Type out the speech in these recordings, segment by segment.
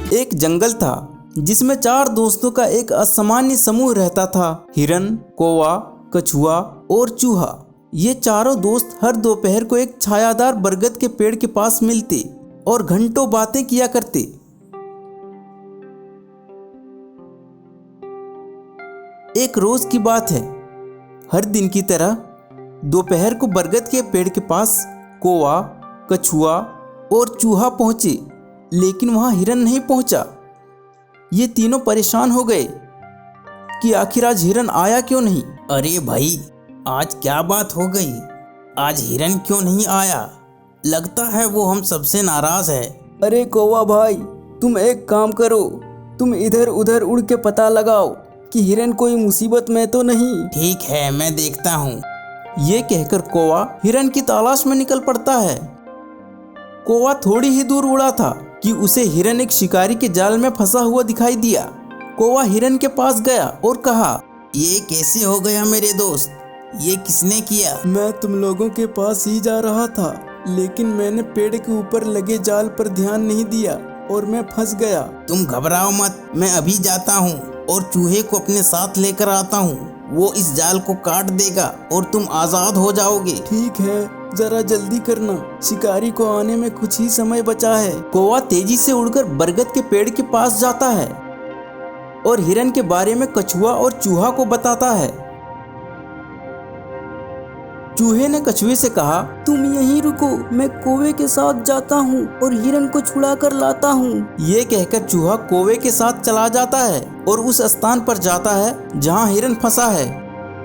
एक जंगल था जिसमें 4 दोस्तों का एक असामान्य समूह रहता था। हिरन, कौवा, कछुआ और चूहा। ये चारों दोस्त हर दोपहर को एक छायादार बरगद के पेड़ के पास मिलते और घंटों बातें किया करते। एक रोज की बात है। हर दिन की तरह दोपहर को बरगद के पेड़ के पास कौवा, कछुआ और चूहा पहुंचे, लेकिन वहां हिरन नहीं पहुंचा। ये तीनों परेशान हो गए कि आखिर आज हिरन आया क्यों नहीं। अरे भाई, आज क्या बात हो गई? आज हिरन क्यों नहीं आया? लगता है वो हम सबसे नाराज है। अरे कौवा भाई, तुम एक काम करो, तुम इधर उधर उड़ के पता लगाओ कि हिरन कोई मुसीबत में तो नहीं। ठीक है, मैं देखता हूँ। ये कहकर कौवा हिरन की तलाश में निकल पड़ता है। कौवा थोड़ी ही दूर उड़ा था कि उसे हिरन एक शिकारी के जाल में फंसा हुआ दिखाई दिया। कौवा हिरन के पास गया और कहा, ये कैसे हो गया मेरे दोस्त? ये किसने किया? मैं तुम लोगों के पास ही जा रहा था, लेकिन मैंने पेड़ के ऊपर लगे जाल पर ध्यान नहीं दिया और मैं फंस गया। तुम घबराओ मत, मैं अभी जाता हूँ और चूहे को अपने साथ लेकर आता हूँ। वो इस जाल को काट देगा और तुम आजाद हो जाओगे। ठीक है, जरा जल्दी करना, शिकारी को आने में कुछ ही समय बचा है। कौवा तेजी से उड़कर बरगद के पेड़ के पास जाता है और हिरन के बारे में कछुआ और चूहा को बताता है। चूहे ने कछुए से कहा, तुम यहीं रुको, मैं कौवे के साथ जाता हूँ और हिरन को छुड़ा कर लाता हूँ। ये कहकर चूहा कौवे के साथ चला जाता है और उस स्थान पर जाता है जहाँ हिरन फंसा है।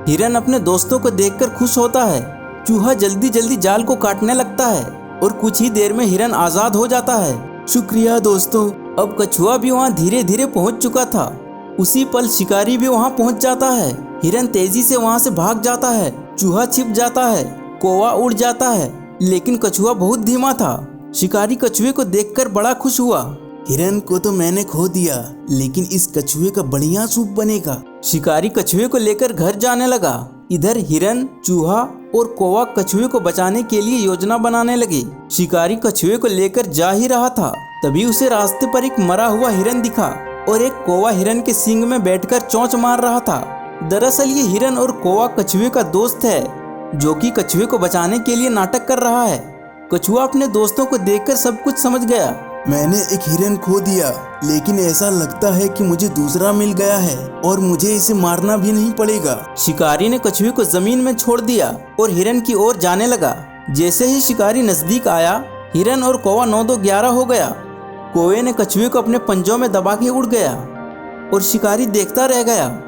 हिरन अपने दोस्तों को देखकर खुश होता है। चूहा जल्दी जल्दी जाल को काटने लगता है और कुछ ही देर में हिरन आजाद हो जाता है। शुक्रिया दोस्तों। अब कछुआ भी वहाँ धीरे धीरे पहुँच चुका था। उसी पल शिकारी भी वहाँ पहुँच जाता है। हिरन तेजी से वहाँ से भाग जाता है, चूहा छिप जाता है, कौवा उड़ जाता है, लेकिन कछुआ बहुत धीमा था। शिकारी कछुए को देखकर बड़ा खुश हुआ। हिरन को तो मैंने खो दिया, लेकिन इस कछुए का बढ़िया सूप बनेगा। शिकारी कछुए को लेकर घर जाने लगा। इधर हिरन, चूहा और कौवा कछुए को बचाने के लिए योजना बनाने लगे। शिकारी कछुए को लेकर जा ही रहा था, तभी उसे रास्ते पर एक मरा हुआ हिरन दिखा और एक कौवा हिरन के सींग में बैठकर चोंच मार रहा था। दरअसल ये हिरन और कौवा कछुए का दोस्त है, जो कि कछुए को बचाने के लिए नाटक कर रहा है। कछुआ अपने दोस्तों को देखकर सब कुछ समझ गया। मैंने एक हिरन खो दिया, लेकिन ऐसा लगता है कि मुझे दूसरा मिल गया है और मुझे इसे मारना भी नहीं पड़ेगा। शिकारी ने कछुए को जमीन में छोड़ दिया और हिरन की ओर जाने लगा। जैसे ही शिकारी नजदीक आया, हिरन और कौवा 9-2-11 हो गया। कौवे ने कछुए को अपने पंजों में दबा के उड़ गया और शिकारी देखता रह गया।